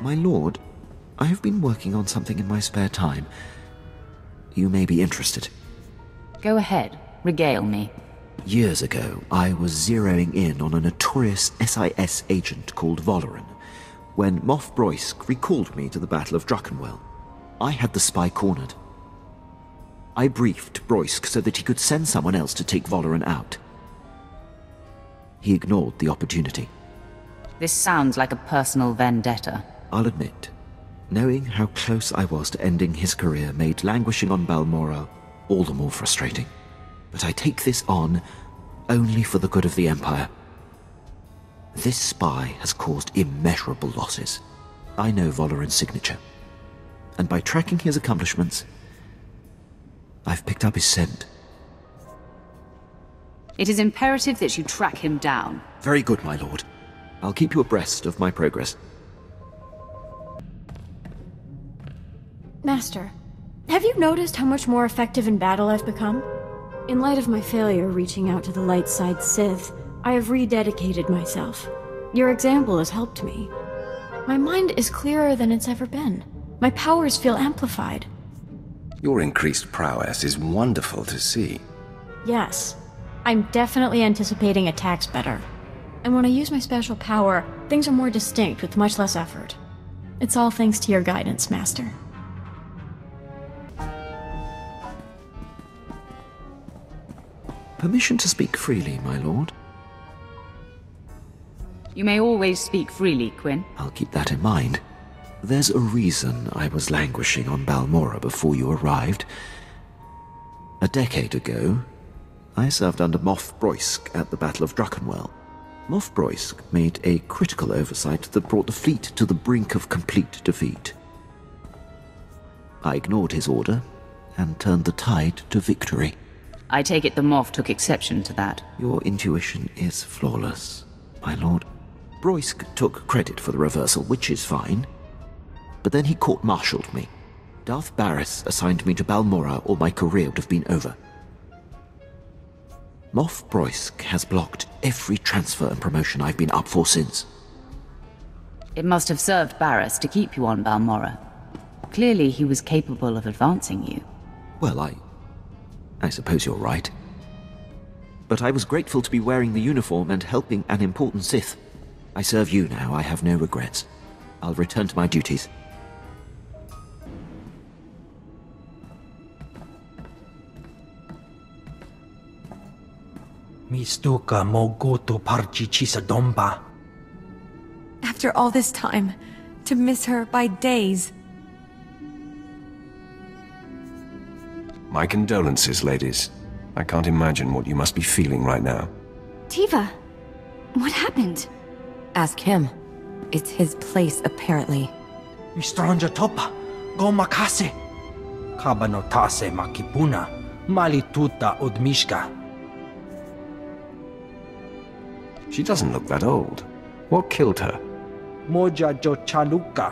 My lord, I have been working on something in my spare time. You may be interested. Go ahead. Regale me. Years ago, I was zeroing in on a notorious SIS agent called Valoran, when Moff Broysk recalled me to the Battle of Druckenwell. I had the spy cornered. I briefed Broysk so that he could send someone else to take Valoran out. He ignored the opportunity. This sounds like a personal vendetta. I'll admit, knowing how close I was to ending his career made languishing on Balmorra all the more frustrating. But I take this on only for the good of the Empire. This spy has caused immeasurable losses. I know Valoran's signature, and by tracking his accomplishments, I've picked up his scent. It is imperative that you track him down. Very good, my lord. I'll keep you abreast of my progress. Master, have you noticed how much more effective in battle I've become? In light of my failure reaching out to the light side Sith, I have rededicated myself. Your example has helped me. My mind is clearer than it's ever been. My powers feel amplified. Your increased prowess is wonderful to see. Yes, I'm definitely anticipating attacks better. And when I use my special power, things are more distinct with much less effort. It's all thanks to your guidance, Master. Permission to speak freely, my lord. You may always speak freely, Quinn. I'll keep that in mind. There's a reason I was languishing on Balmorra before you arrived. A decade ago, I served under Moff Broysk at the Battle of Druckenwell. Moff Broysk made a critical oversight that brought the fleet to the brink of complete defeat. I ignored his order and turned the tide to victory. I take it the Moff took exception to that. Your intuition is flawless, my lord. Broysk took credit for the reversal, which is fine. But then he court-martialed me. Darth Barris assigned me to Balmorra, or my career would have been over. Moff Broysk has blocked every transfer and promotion I've been up for since. It must have served Barris to keep you on Balmorra. Clearly he was capable of advancing you. Well, I suppose you're right. But I was grateful to be wearing the uniform and helping an important Sith. I serve you now, I have no regrets. I'll return to my duties. Mistuka mogutu parchichisa domba. After all this time, to miss her by days. My condolences, ladies. I can't imagine what you must be feeling right now. Tiva, what happened? Ask him. It's his place, apparently. Mistranja topa, go makase. Kabanotase makipuna, malituta odmishka. She doesn't look that old. What killed her? Moja jo chaluka.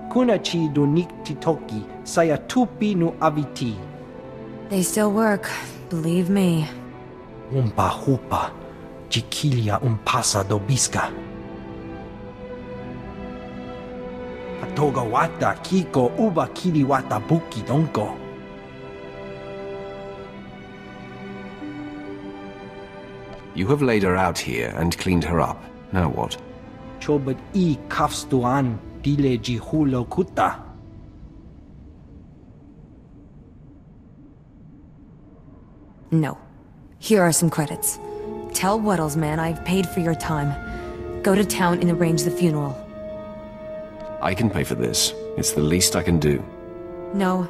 Kunachi do niktitoki, sayatupi nu aviti. They still work, believe me. Umpa hupa, chiquilia umpasa dobiska. Atoga wata kiko uba kili wata buki donko. You have laid her out here and cleaned her up. Now what? Chobad I kafstuan dile jihulo kuta. No. Here are some credits. Tell Wuddles, man, I've paid for your time. Go to town and arrange the funeral. I can pay for this. It's the least I can do. No.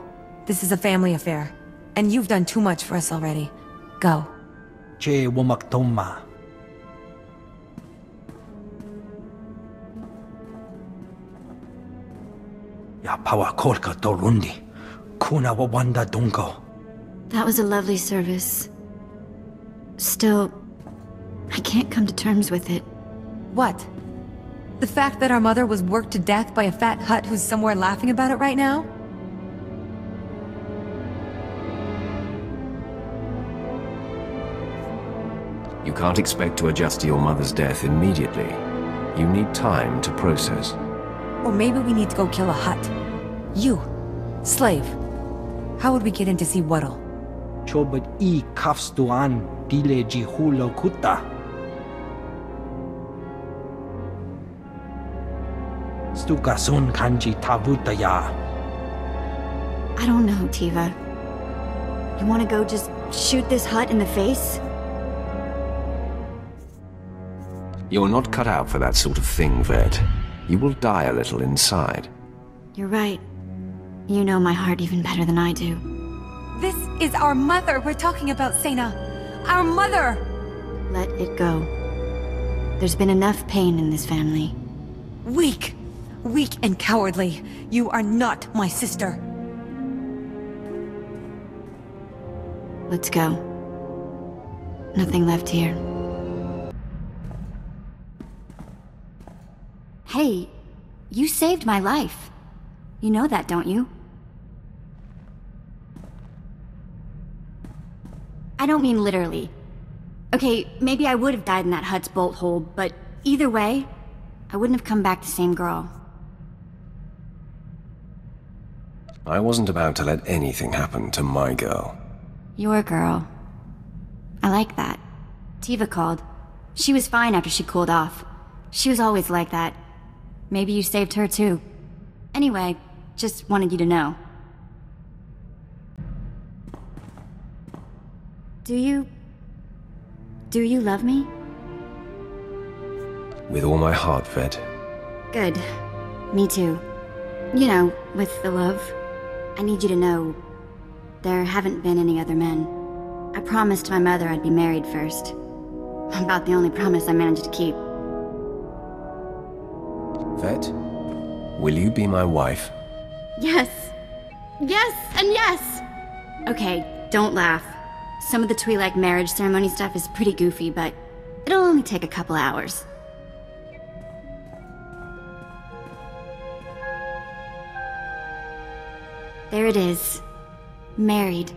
This is a family affair. And you've done too much for us already. Go. Che womaktoma. Ya pawa kolka dorundi. Kuna wawanda dunko. That was a lovely service. Still, I can't come to terms with it. What? The fact that our mother was worked to death by a fat Hutt who's somewhere laughing about it right now? You can't expect to adjust to your mother's death immediately. You need time to process. Or maybe we need to go kill a Hutt. You, slave. How would we get in to see Weddle? Chobot I kafstuan dile jihulo kuta. Stukasun kanji tabutaya. I don't know, Tiva. You want to go just shoot this Hutt in the face? You're not cut out for that sort of thing, Ved. You will die a little inside. You're right. You know my heart even better than I do. This is our mother we're talking about, Sena. Our mother! Let it go. There's been enough pain in this family. Weak. Weak and cowardly. You are not my sister. Let's go. Nothing left here. Hey, you saved my life. You know that, don't you? I don't mean literally. Okay, maybe I would have died in that Hutt's bolt hole, but either way, I wouldn't have come back the same girl. I wasn't about to let anything happen to my girl. Your girl. I like that. Tiva called. She was fine after she cooled off. She was always like that. Maybe you saved her too. Anyway, just wanted you to know. Do you love me? With all my heart, Ved. Good. Me too. You know, with the love. I need you to know, there haven't been any other men. I promised my mother I'd be married first. About the only promise I managed to keep. Ved, will you be my wife? Yes! Yes and yes! Okay, don't laugh. Some of the Twi'lek marriage ceremony stuff is pretty goofy, but it'll only take a couple hours. There it is. Married.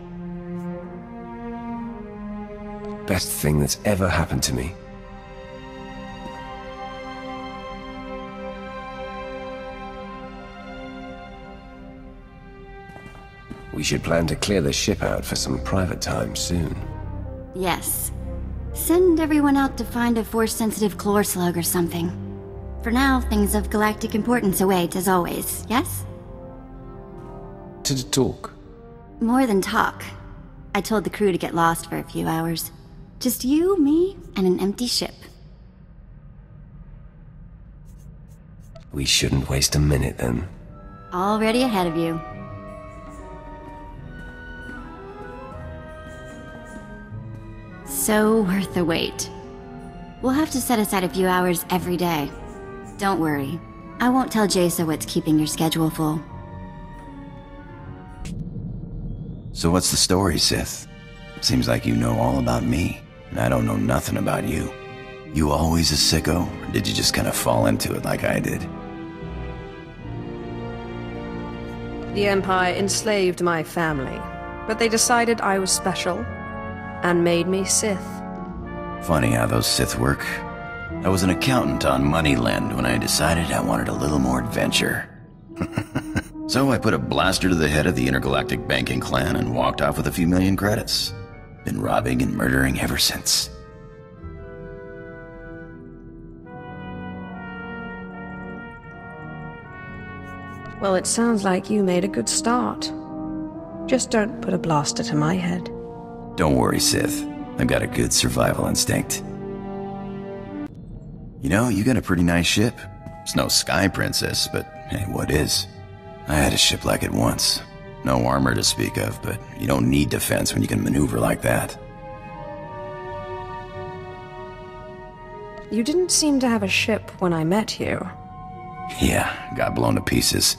Best thing that's ever happened to me. We should plan to clear the ship out for some private time soon. Yes. Send everyone out to find a force-sensitive chlor slug or something. For now, things of galactic importance await, as always, yes? To talk. More than talk. I told the crew to get lost for a few hours. Just you, me, and an empty ship. We shouldn't waste a minute then. Already ahead of you. So worth the wait. We'll have to set aside a few hours every day. Don't worry. I won't tell Jaisa what's keeping your schedule full. So what's the story, Sith? Seems like you know all about me, and I don't know nothing about you. You always a sicko, or did you just kind of fall into it like I did? The Empire enslaved my family, but they decided I was special, and made me Sith. Funny how those Sith work. I was an accountant on Moneyland when I decided I wanted a little more adventure. So I put a blaster to the head of the intergalactic banking clan and walked off with a few million credits. Been robbing and murdering ever since. Well, it sounds like you made a good start. Just don't put a blaster to my head. Don't worry, Sith. I've got a good survival instinct. You know, you got a pretty nice ship. It's no Sky Princess, but hey, what is? I had a ship like it once. No armor to speak of, but you don't need defense when you can maneuver like that. You didn't seem to have a ship when I met you. Yeah, got blown to pieces.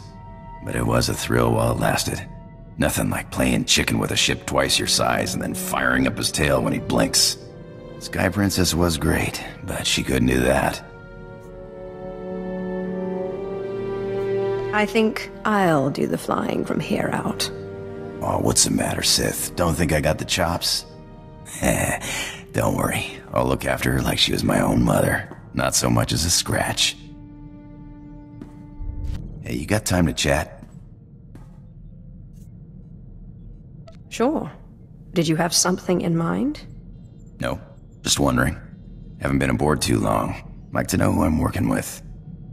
But it was a thrill while it lasted. Nothing like playing chicken with a ship twice your size and then firing up his tail when he blinks. Sky Princess was great, but she couldn't do that. I think I'll do the flying from here out. Oh, what's the matter, Sith? Don't think I got the chops? Don't worry. I'll look after her like she was my own mother. Not so much as a scratch. Hey, you got time to chat? Sure. Did you have something in mind? No, just wondering. Haven't been aboard too long. Like to know who I'm working with.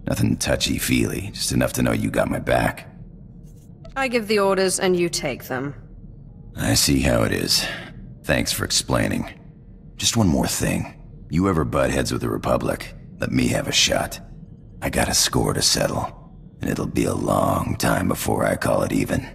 Nothing touchy-feely, just enough to know you got my back. I give the orders and you take them. I see how it is. Thanks for explaining. Just one more thing. You ever butt heads with the Republic, let me have a shot. I got a score to settle, and it'll be a long time before I call it even.